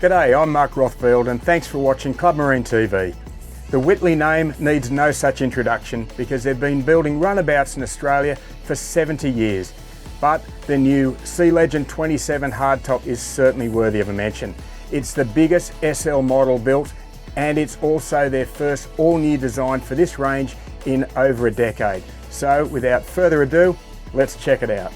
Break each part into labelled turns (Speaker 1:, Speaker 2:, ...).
Speaker 1: G'day, I'm Mark Rothfield and thanks for watching Club Marine TV. The Whittley name needs no such introduction because they've been building runabouts in Australia for 70 years. But the new Sea Legend 27 hardtop is certainly worthy of a mention. It's the biggest SL model built and it's also their first all-new design for this range in over a decade. So without further ado, let's check it out.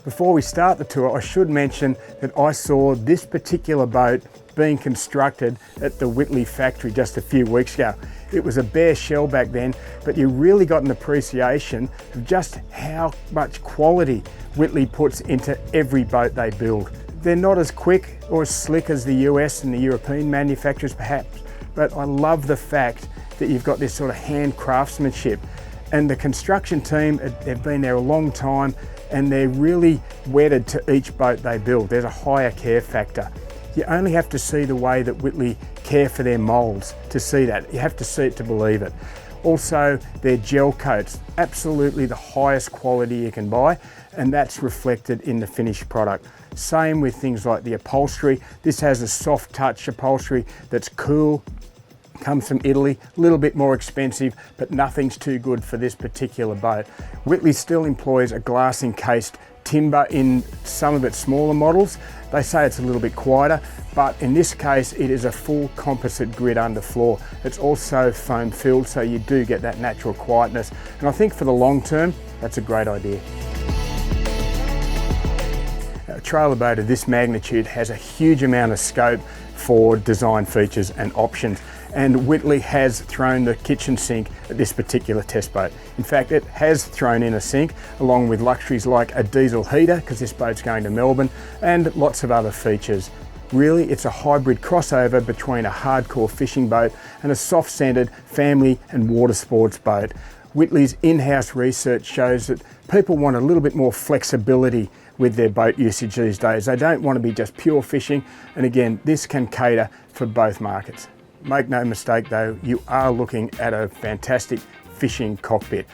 Speaker 1: Before we start the tour, I should mention that I saw this particular boat being constructed at the Whittley factory just a few weeks ago. It was a bare shell back then, but you really got an appreciation of just how much quality Whittley puts into every boat they build. They're not as quick or as slick as the US and the European manufacturers perhaps, but I love the fact that you've got this sort of hand craftsmanship. And the construction team, they've been there a long time and they're really wedded to each boat they build. There's a higher care factor. You only have to see the way that Whittley care for their moulds to see that. You have to see it to believe it. Also, their gel coats, absolutely the highest quality you can buy, and that's reflected in the finished product. Same with things like the upholstery. This has a soft touch upholstery that's cool. Comes from Italy, a little bit more expensive, but nothing's too good for this particular boat. Whittley still employs a glass encased timber in some of its smaller models. They say it's a little bit quieter, but in this case it is a full composite grid underfloor. It's also foam filled, so you do get that natural quietness. And I think for the long term, that's a great idea. A trailer boat of this magnitude has a huge amount of scope for design features and options. And Whittley has thrown the kitchen sink at this particular test boat. In fact, it has thrown in a sink along with luxuries like a diesel heater, because this boat's going to Melbourne, and lots of other features. Really, it's a hybrid crossover between a hardcore fishing boat and a soft-centered family and water sports boat. Whittley's in-house research shows that people want a little bit more flexibility with their boat usage these days. They don't want to be just pure fishing, and again, this can cater for both markets. Make no mistake though, you are looking at a fantastic fishing cockpit.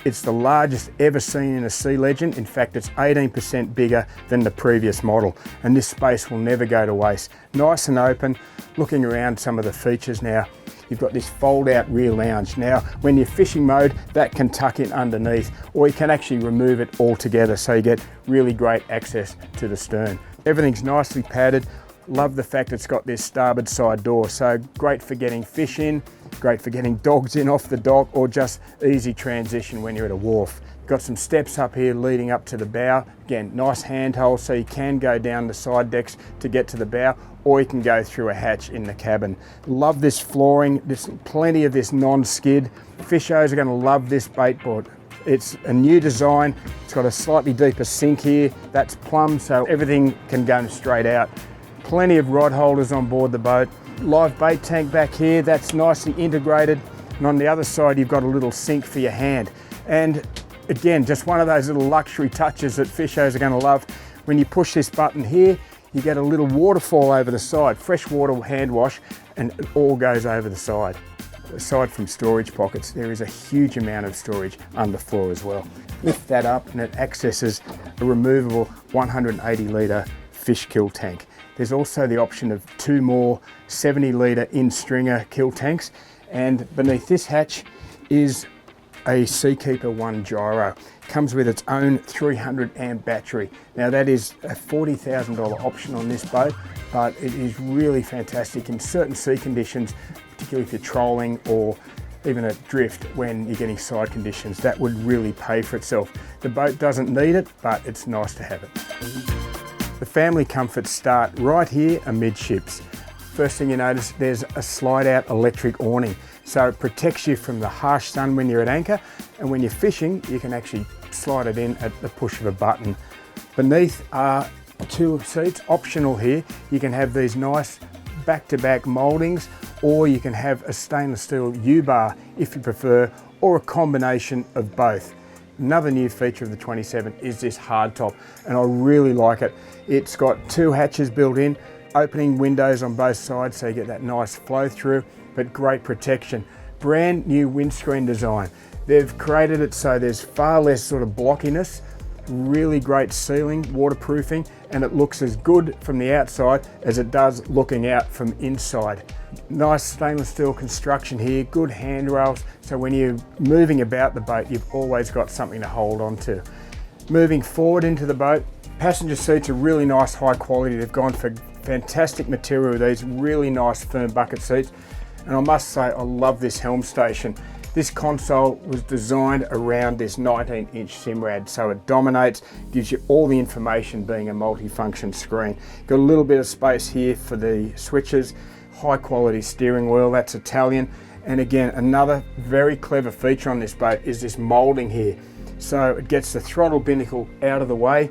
Speaker 1: It's the largest ever seen in a Sea Legend. In fact, it's 18% bigger than the previous model, and this space will never go to waste. Nice and open. Looking around some of the features now, you've got this fold out rear lounge. Now, when you're fishing mode, that can tuck in underneath, or you can actually remove it altogether, so you get really great access to the stern. Everything's nicely padded. Love the fact it's got this starboard side door, so great for getting fish in, great for getting dogs in off the dock, or just easy transition when you're at a wharf. Got some steps up here leading up to the bow. Again, nice handhold, so you can go down the side decks to get to the bow, or you can go through a hatch in the cabin. Love this flooring. There's plenty of this non-skid. Fishers are going to love this bait board. It's a new design. It's got a slightly deeper sink here. That's plumb, so everything can go straight out. Plenty of rod holders on board the boat. Live bait tank back here, that's nicely integrated. And on the other side, you've got a little sink for your hand. And again, just one of those little luxury touches that fishers are going to love. When you push this button here, you get a little waterfall over the side, freshwater hand wash, and it all goes over the side. Aside from storage pockets, there is a huge amount of storage underfloor as well. Lift that up and it accesses a removable 180 litre fish kill tank. There's also the option of 2 more 70 litre in-stringer kill tanks, and beneath this hatch is a Seakeeper 1 gyro. Comes with its own 300 amp battery. Now that is a $40,000 option on this boat, but it is really fantastic in certain sea conditions, particularly if you're trolling or even at drift when you're getting side conditions. That would really pay for itself. The boat doesn't need it, but it's nice to have it. The family comforts start right here amidships. First thing you notice, there's a slide out electric awning. So it protects you from the harsh sun when you're at anchor, and when you're fishing, you can actually slide it in at the push of a button. Beneath are 2 seats, optional here. You can have these nice back-to-back mouldings, or you can have a stainless steel U-bar if you prefer, or a combination of both. Another new feature of the 27 is this hardtop, and I really like it. It's got 2 hatches built in, opening windows on both sides so you get that nice flow through, but great protection. Brand new windscreen design. They've created it so there's far less sort of blockiness, really great sealing, waterproofing, and it looks as good from the outside as it does looking out from inside. Nice stainless steel construction here, good handrails, so when you're moving about the boat, you've always got something to hold on to. Moving forward into the boat, passenger seats are really nice, high quality. They've gone for fantastic material with these really nice firm bucket seats. And I must say, I love this Helm station. This console was designed around this 19-inch Simrad, so it dominates, gives you all the information being a multi-function screen. Got a little bit of space here for the switches, high quality steering wheel, that's Italian. And again, another very clever feature on this boat is this moulding here. So it gets the throttle binnacle out of the way,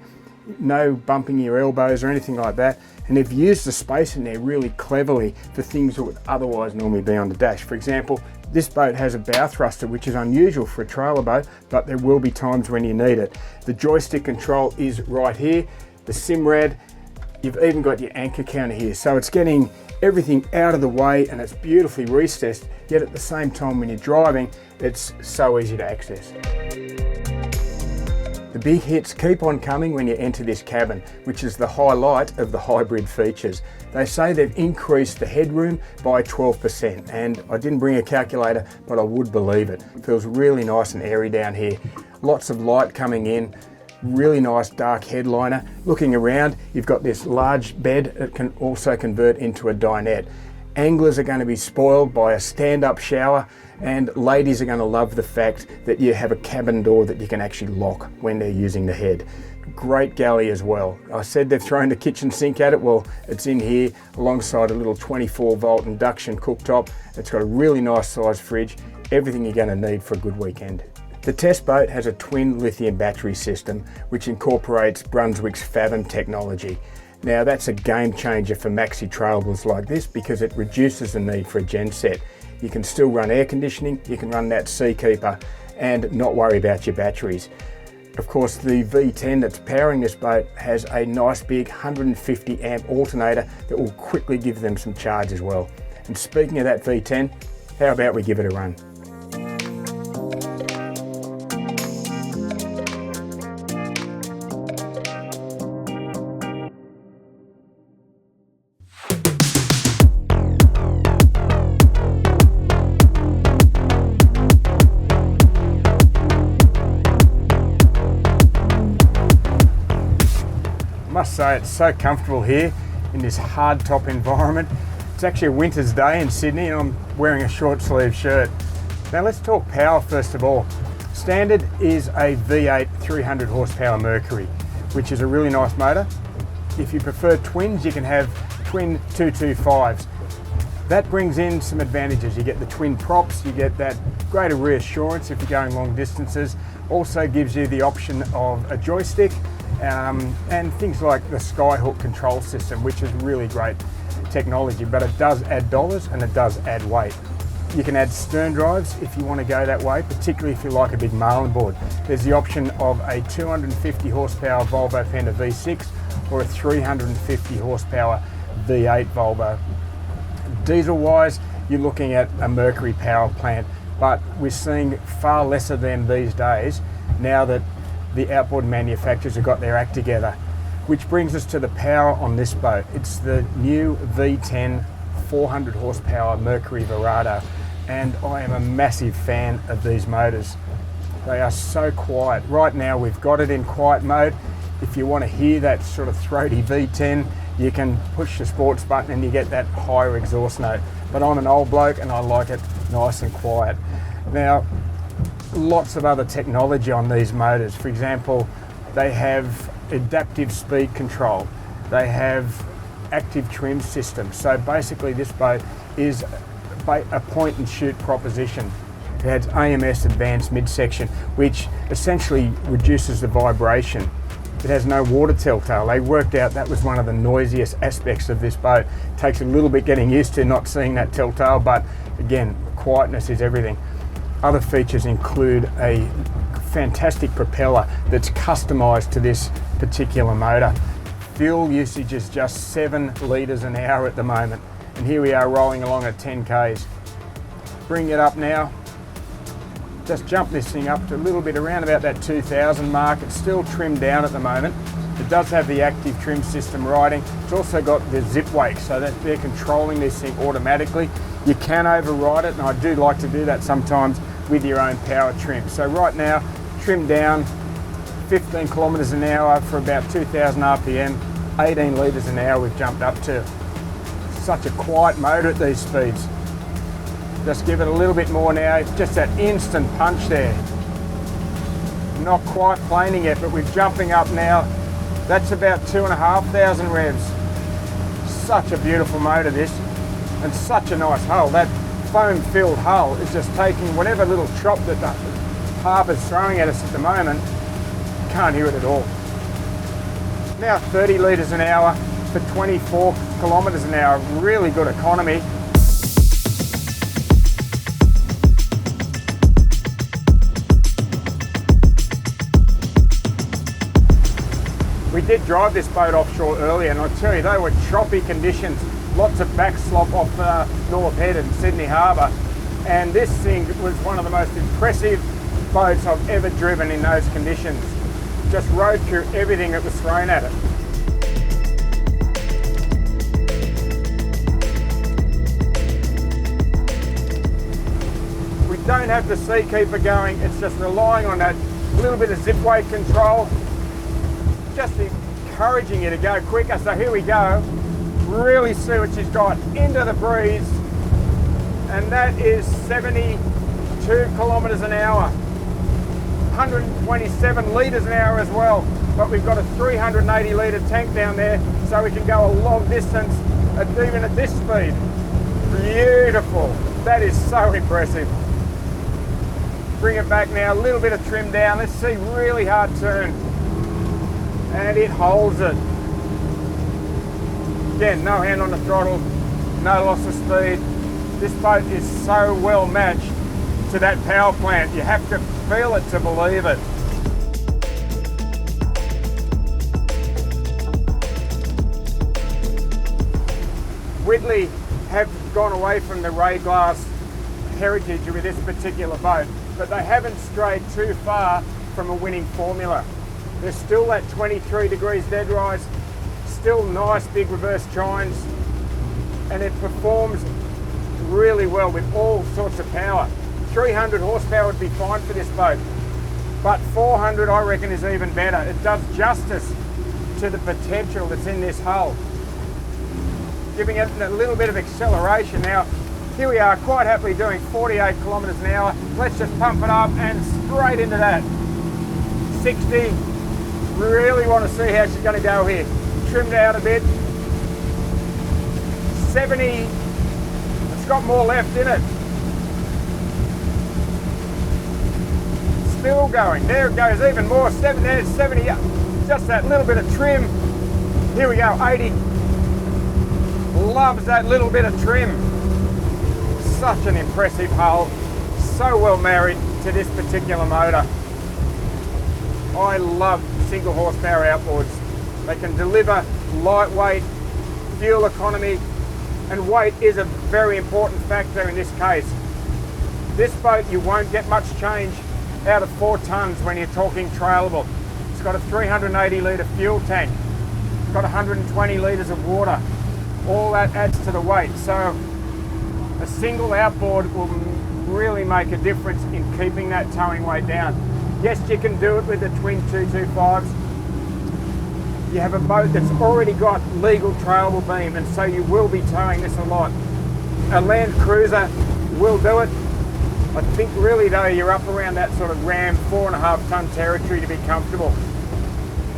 Speaker 1: no bumping your elbows or anything like that. And they've used the space in there really cleverly for things that would otherwise normally be on the dash. For example, this boat has a bow thruster, which is unusual for a trailer boat, but there will be times when you need it. The joystick control is right here. The Simrad, you've even got your anchor counter here. So it's getting everything out of the way and it's beautifully recessed, yet at the same time when you're driving, it's so easy to access. The big hits keep on coming when you enter this cabin, which is the highlight of the hybrid features. They say they've increased the headroom by 12%, and I didn't bring a calculator, but I would believe it. It feels really nice and airy down here. Lots of light coming in, really nice dark headliner. Looking around, you've got this large bed that can also convert into a dinette. Anglers are going to be spoiled by a stand-up shower, and ladies are going to love the fact that you have a cabin door that you can actually lock when they're using the head. Great galley as well. I said they've thrown the kitchen sink at it. Well, it's in here alongside a little 24-volt induction cooktop. It's got a really nice size fridge, everything you're going to need for a good weekend. The test boat has a twin lithium battery system which incorporates Brunswick's Fathom technology. Now that's a game changer for maxi trailables like this because it reduces the need for a genset. You can still run air conditioning, you can run that Seakeeper and not worry about your batteries. Of course, the V10 that's powering this boat has a nice big 150 amp alternator that will quickly give them some charge as well. And speaking of that V10, how about we give it a run? I must say it's so comfortable here in this hard top environment. It's actually a winter's day in Sydney and I'm wearing a short sleeve shirt. Now let's talk power first of all. Standard is a V8 300 horsepower Mercury, which is a really nice motor. If you prefer twins, you can have twin 225s. That brings in some advantages. You get the twin props, you get that greater reassurance if you're going long distances. Also gives you the option of a joystick and things like the Skyhook control system, which is really great technology, but it does add dollars and it does add weight. You can add stern drives if you want to go that way, particularly if you like a big marlin board. There's the option of a 250 horsepower Volvo Penta V6 or a 350 horsepower V8 Volvo. Diesel wise, you're looking at a Mercury power plant, but we're seeing far less of them these days now that the outboard manufacturers have got their act together. Which brings us to the power on this boat. It's the new V10 400 horsepower Mercury Verado, and I am a massive fan of these motors. They are so quiet. Right now we've got it in quiet mode. If you want to hear that sort of throaty V10, you can push the sports button and you get that higher exhaust note. But I'm an old bloke and I like it nice and quiet. Now, lots of other technology on these motors. For example, they have adaptive speed control. They have active trim system. So basically this boat is a point and shoot proposition. It has AMS advanced midsection, which essentially reduces the vibration. It has no water telltale. They worked out that was one of the noisiest aspects of this boat. It takes a little bit getting used to not seeing that telltale, but again, quietness is everything. Other features include a fantastic propeller that's customized to this particular motor. fuel usage is just 7 litres an hour at the moment. And here we are rolling along at 10 Ks. Bring it up now. Just jump this thing up to a little bit around about that 2000 mark. It's still trimmed down at the moment. It does have the active trim system riding. It's also got the zip wake so that they're controlling this thing automatically. You can override it, and I do like to do that sometimes with your own power trim. So right now, trimmed down 15 kilometres an hour for about 2000 RPM, 18 litres an hour we've jumped up to. Such a quiet motor at these speeds. Just give it a little bit more now, just that instant punch there. Not quite planing yet, but we're jumping up now. That's about 2,500 revs. Such a beautiful motor this, and such a nice hull. That foam-filled hull is just taking whatever little chop that the harbour's throwing at us at the moment. Can't hear it at all. Now 30 litres an hour for 24 kilometres an hour. Really good economy. We did drive this boat offshore earlier, and I tell you, they were choppy conditions. Lots of backslop off North Head and Sydney Harbour. And this thing was one of the most impressive boats I've ever driven in those conditions. Just rode through everything that was thrown at it. We don't have the Seakeeper going, it's just relying on that little bit of zip weight control, just encouraging you to go quicker. So here we go, really see what she's got into the breeze, and that is 72 kilometres an hour, 127 litres an hour as well. But we've got a 380 litre tank down there, so we can go a long distance even at this speed. Beautiful, that is so impressive. Bring it back now, a little bit of trim down. Let's see, really hard turn. And it holds it. Again, no hand on the throttle, no loss of speed. This boat is so well matched to that power plant. You have to feel it to believe it. Whittley have gone away from the ray glass heritage with this particular boat, but they haven't strayed too far from a winning formula. There's still that 23 degrees dead rise, still nice big reverse chines, and it performs really well with all sorts of power. 300 horsepower would be fine for this boat, but 400 I reckon is even better. It does justice to the potential that's in this hull, giving it a little bit of acceleration. Now, here we are quite happily doing 48 kilometres an hour. Let's just pump it up and straight into that. 60. Really want to see how she's going to go here. Trimmed out a bit. 70. It's got more left in it. Still going. There it goes, even more. 70, 70. Just that little bit of trim. Here we go, 80. Loves that little bit of trim. Such an impressive hull. So well married to this particular motor. I love single horsepower outboards. They can deliver lightweight, fuel economy, and weight is a very important factor in this case. This boat, you won't get much change out of 4 tonnes when you're talking trailable. It's got a 380 litre fuel tank. It's got 120 litres of water. All that adds to the weight. So a single outboard will really make a difference in keeping that towing weight down. Yes, you can do it with the twin 225s. You have a boat that's already got legal trailable beam, and so you will be towing this a lot. A Land Cruiser will do it. I think really though, you're up around that sort of Ram 4.5 tonne territory to be comfortable.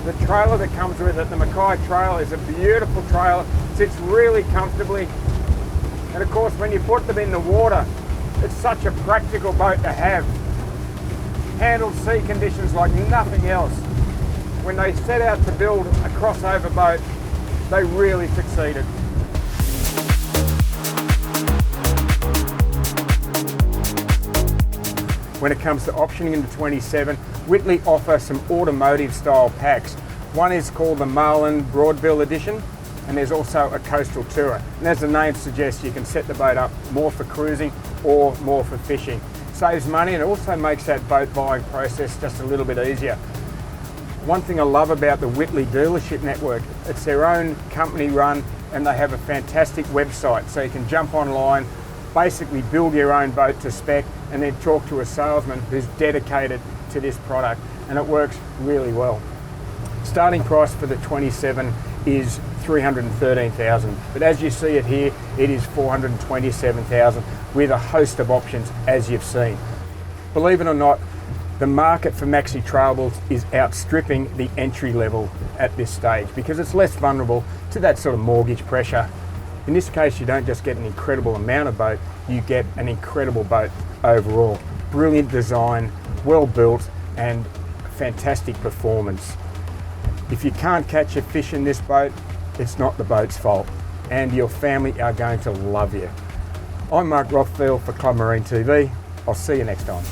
Speaker 1: The trailer that comes with it, the Mackay trailer, is a beautiful trailer. Sits really comfortably. And of course, when you put them in the water, it's such a practical boat to have. Handled sea conditions like nothing else. When they set out to build a crossover boat, they really succeeded. When it comes to optioning into 27, Whittley offer some automotive style packs. One is called the Marlin Broadbill Edition, and there's also a coastal tourer. And as the name suggests, you can set the boat up more for cruising or more for fishing. Saves money, and it also makes that boat buying process just a little bit easier. One thing I love about the Whittley dealership network, it's their own company run, and they have a fantastic website, so you can jump online, basically build your own boat to spec, and then talk to a salesman who's dedicated to this product, and it works really well. Starting price for the 27 is $313,000, but as you see it here, it is $427,000 with a host of options, as you've seen. Believe it or not, the market for maxi trailables is outstripping the entry level at this stage because it's less vulnerable to that sort of mortgage pressure. In this case, you don't just get an incredible amount of boat, you get an incredible boat overall. Brilliant design, well built, and fantastic performance. If you can't catch a fish in this boat, it's not the boat's fault, and your family are going to love you. I'm Mark Rothfield for Club Marine TV. I'll see you next time.